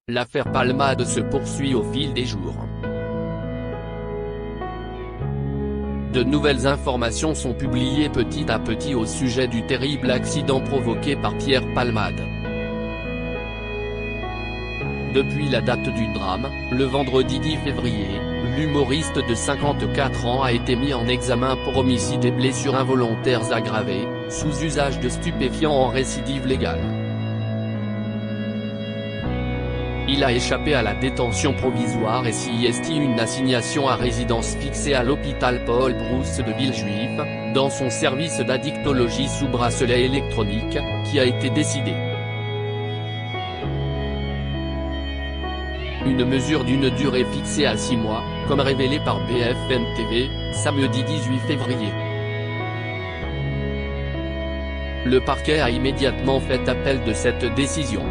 L'affaire Palmade se poursuit au fil des jours. De nouvelles informations sont publiées petit à petit au sujet du terrible accident provoqué par Pierre Palmade. Depuis la date du drame, le vendredi 10 février, l'humoriste de 54 ans a été mis en examen pour homicide et blessures involontaires aggravées, sous usage de stupéfiants en récidive légale. Il a échappé à la détention provisoire et s'y est une assignation à résidence fixée à l'hôpital Paul Brousse de Villejuif, dans son service d'addictologie sous bracelet électronique, qui a été décidé. Une mesure d'une durée fixée à 6 mois, comme révélé par BFM TV, samedi 18 février. Le parquet a immédiatement fait appel de cette décision.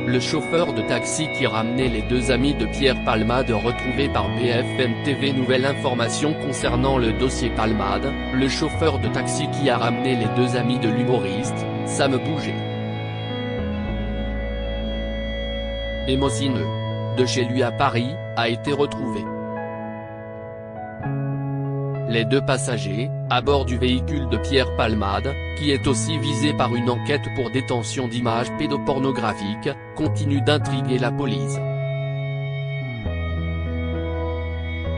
Le chauffeur de taxi qui ramenait les deux amis de Pierre Palmade retrouvé par BFM TV. Nouvelle information concernant le dossier Palmade, le chauffeur de taxi qui a ramené les deux amis de l'humoriste, Sam Bouget, émotionneux, de chez lui à Paris, a été retrouvé. Les deux passagers, à bord du véhicule de Pierre Palmade, qui est aussi visé par une enquête pour détention d'images pédopornographiques, continuent d'intriguer la police.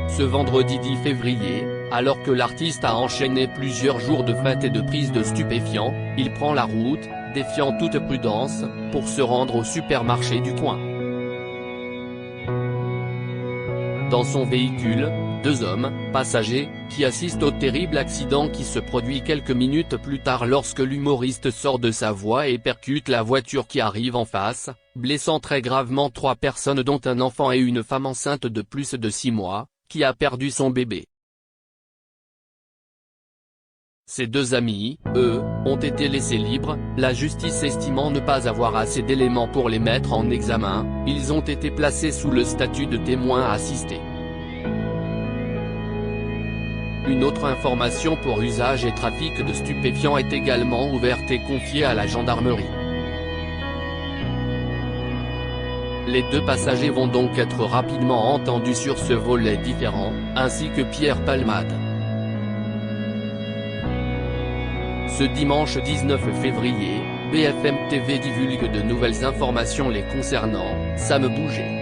Ce vendredi 10 février, alors que l'artiste a enchaîné plusieurs jours de fêtes et de prise de stupéfiants, il prend la route, défiant toute prudence, pour se rendre au supermarché du coin. Dans son véhicule, deux hommes, passagers, qui assistent au terrible accident qui se produit quelques minutes plus tard lorsque l'humoriste sort de sa voie et percute la voiture qui arrive en face, blessant très gravement 3 personnes dont un enfant et une femme enceinte de plus de 6 mois, qui a perdu son bébé. Ces deux amis, eux, ont été laissés libres, la justice estimant ne pas avoir assez d'éléments pour les mettre en examen, ils ont été placés sous le statut de témoins assistés. Une autre information pour usage et trafic de stupéfiants est également ouverte et confiée à la gendarmerie. Les deux passagers vont donc être rapidement entendus sur ce volet différent, ainsi que Pierre Palmade. Ce dimanche 19 février, BFM TV divulgue de nouvelles informations les concernant, Sam Bouget.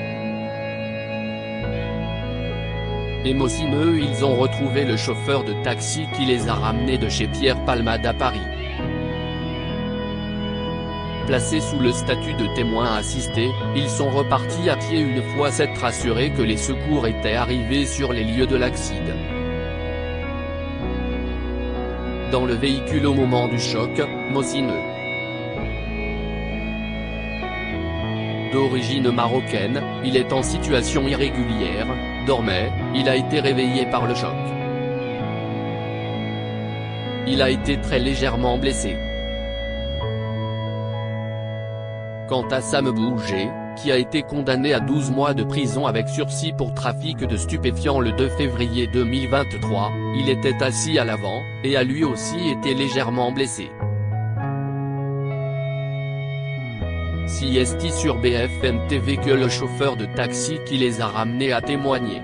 Émotionneux, ils ont retrouvé le chauffeur de taxi qui les a ramenés de chez Pierre Palmade à Paris. Placés sous le statut de témoins assistés, ils sont repartis à pied une fois s'être assurés que les secours étaient arrivés sur les lieux de l'accident. Dans le véhicule au moment du choc, émotionneux. D'origine marocaine, il est en situation irrégulière, dormait, il a été réveillé par le choc. Il a été très légèrement blessé. Quant à Sam Bouget, qui a été condamné à 12 mois de prison avec sursis pour trafic de stupéfiants le 2 février 2023, il était assis à l'avant, et a lui aussi été légèrement blessé. CST sur BFM TV que le chauffeur de taxi qui les a ramenés a témoigné.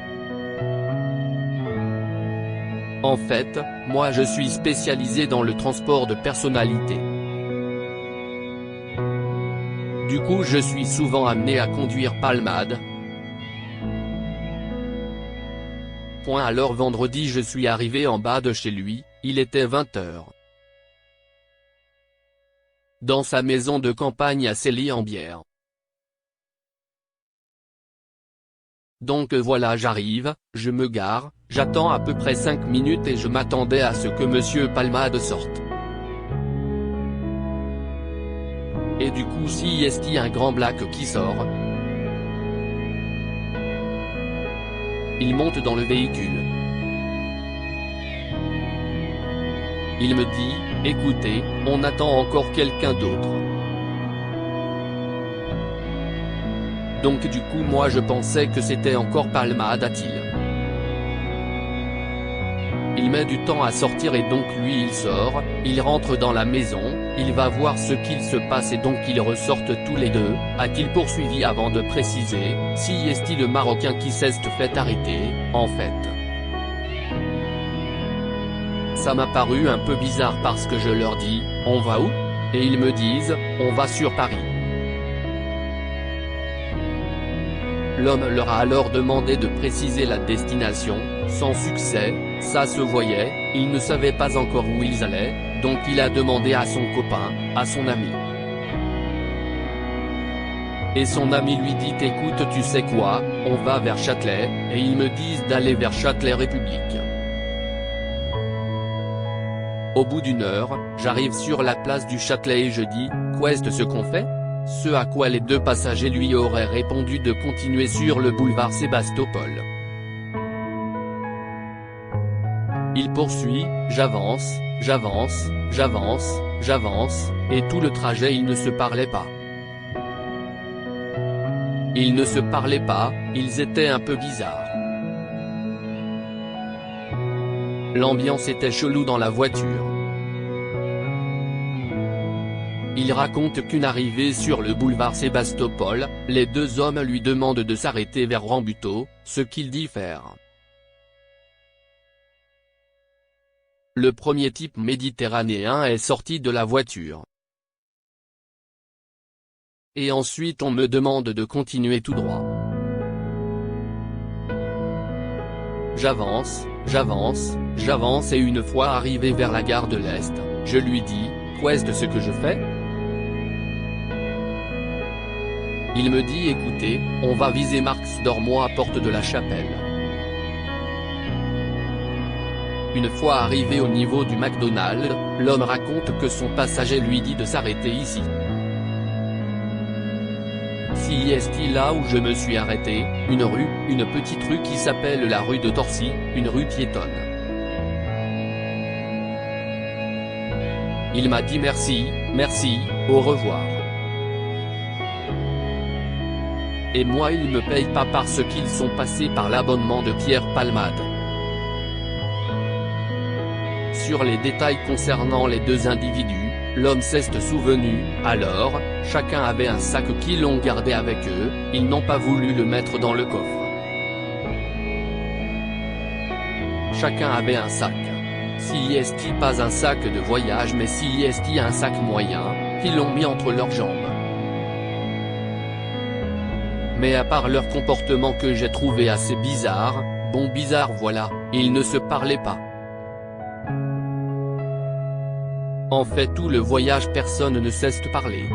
En fait, moi je suis spécialisé dans le transport de personnalités. Du coup je suis souvent amené à conduire Palmade. Alors vendredi je suis arrivé en bas de chez lui, il était 20 h. Dans sa maison de campagne à Célie-en-Bière. Donc voilà, j'arrive, je me gare, j'attends à peu près 5 minutes et je m'attendais à ce que monsieur Palmade sorte. Et du coup si est un grand black qui sort. Il monte dans le véhicule. Il me dit, écoutez, on attend encore quelqu'un d'autre. Donc du coup moi je pensais que c'était encore Palmade, a-t-il. Il met du temps à sortir et donc lui il sort, il rentre dans la maison, il va voir ce qu'il se passe et donc ils ressortent tous les deux, a-t-il poursuivi avant de préciser, si est-il le Marocain qui s'est fait arrêter, en fait. Ça m'a paru un peu bizarre parce que je leur dis, on va où? Et ils me disent, on va sur Paris. L'homme leur a alors demandé de préciser la destination, sans succès, ça se voyait, ils ne savaient pas encore où ils allaient, donc il a demandé à son copain, à son ami. Et son ami lui dit écoute tu sais quoi, on va vers Châtelet, et ils me disent d'aller vers Châtelet-République. Au bout d'une heure, j'arrive sur la place du Châtelet et je dis, qu'est-ce ce qu'on fait? Ce à quoi les deux passagers lui auraient répondu de continuer sur le boulevard Sébastopol. Il poursuit, j'avance, j'avance, j'avance, j'avance, et tout le trajet ils ne se parlaient pas. Ils ne se parlaient pas, ils étaient un peu bizarres. L'ambiance était chelou dans la voiture. Il raconte qu'une arrivée sur le boulevard Sébastopol, les deux hommes lui demandent de s'arrêter vers Rambuteau, ce qu'il dit faire. Le premier type méditerranéen est sorti de la voiture. Et ensuite on me demande de continuer tout droit. J'avance, j'avance, j'avance et une fois arrivé vers la gare de l'Est, je lui dis, qu'est-ce ce que je fais? Il me dit écoutez, on va viser Marx d'Ormois à Porte de la Chapelle. Une fois arrivé au niveau du McDonald's, l'homme raconte que son passager lui dit de s'arrêter ici. Si est-il là où je me suis arrêté, une petite rue qui s'appelle la rue de Torcy, une rue piétonne. Il m'a dit merci, merci, au revoir. Et moi ils me payent pas parce qu'ils sont passés par l'abonnement de Pierre Palmade. Sur les détails concernant les deux individus, l'homme s'est souvenu, alors, chacun avait un sac qu'ils l'ont gardé avec eux, ils n'ont pas voulu le mettre dans le coffre. Chacun avait un sac. Si est pas un sac de voyage mais si est un sac moyen, qu'ils l'ont mis entre leurs jambes. Mais à part leur comportement que j'ai trouvé assez bizarre, bon bizarre voilà, ils ne se parlaient pas. En fait tout le voyage personne ne cesse de parler.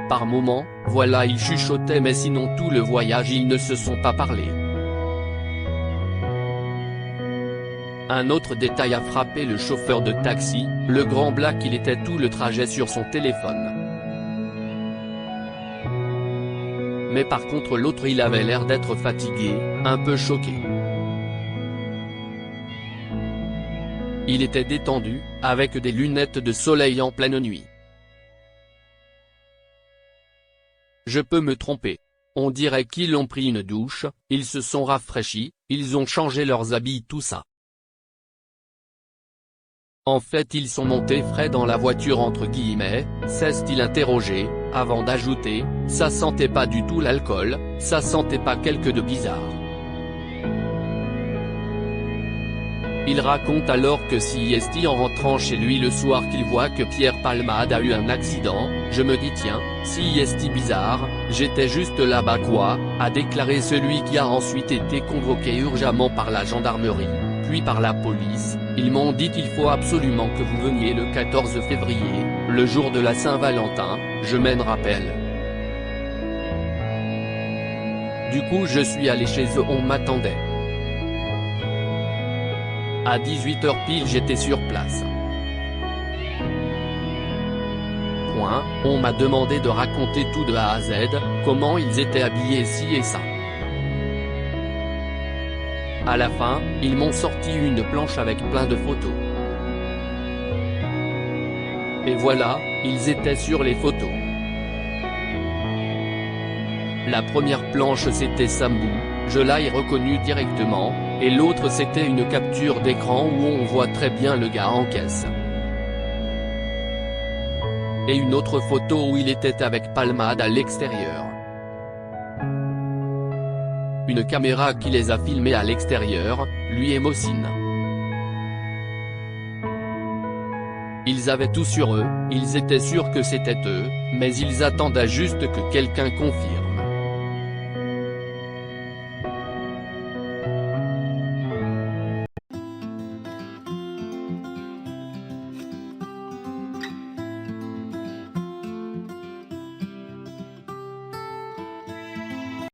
Par moments, voilà ils chuchotaient mais sinon tout le voyage ils ne se sont pas parlé. Un autre détail a frappé le chauffeur de taxi, le grand black il était tout le trajet sur son téléphone. Mais par contre l'autre il avait l'air d'être fatigué, un peu choqué. Il était détendu, avec des lunettes de soleil en pleine nuit. Je peux me tromper. On dirait qu'ils ont pris une douche, ils se sont rafraîchis, ils ont changé leurs habits tout ça. En fait ils sont montés frais dans la voiture entre guillemets, s'est-il interrogé, avant d'ajouter, ça sentait pas du tout l'alcool, ça sentait pas quelque de bizarre. Il raconte alors que si est en rentrant chez lui le soir qu'il voit que Pierre Palmade a eu un accident, je me dis tiens, si est bizarre, j'étais juste là-bas quoi, a déclaré celui qui a ensuite été convoqué urgemment par la gendarmerie, puis par la police. Ils m'ont dit qu'il faut absolument que vous veniez le 14 février, le jour de la Saint-Valentin, je m'en rappelle. Du coup je suis allé chez eux, on m'attendait. À 18h pile j'étais sur place. On m'a demandé de raconter tout de A à Z, comment ils étaient habillés ci et ça. À la fin, ils m'ont sorti une planche avec plein de photos. Et voilà, ils étaient sur les photos. La première planche c'était Sambou, je l'ai reconnu directement, et l'autre c'était une capture d'écran où on voit très bien le gars en caisse. Et une autre photo où il était avec Palmade à l'extérieur. Une caméra qui les a filmés à l'extérieur, lui et Mohsin. Ils avaient tout sur eux, ils étaient sûrs que c'était eux, mais ils attendaient juste que quelqu'un confirme.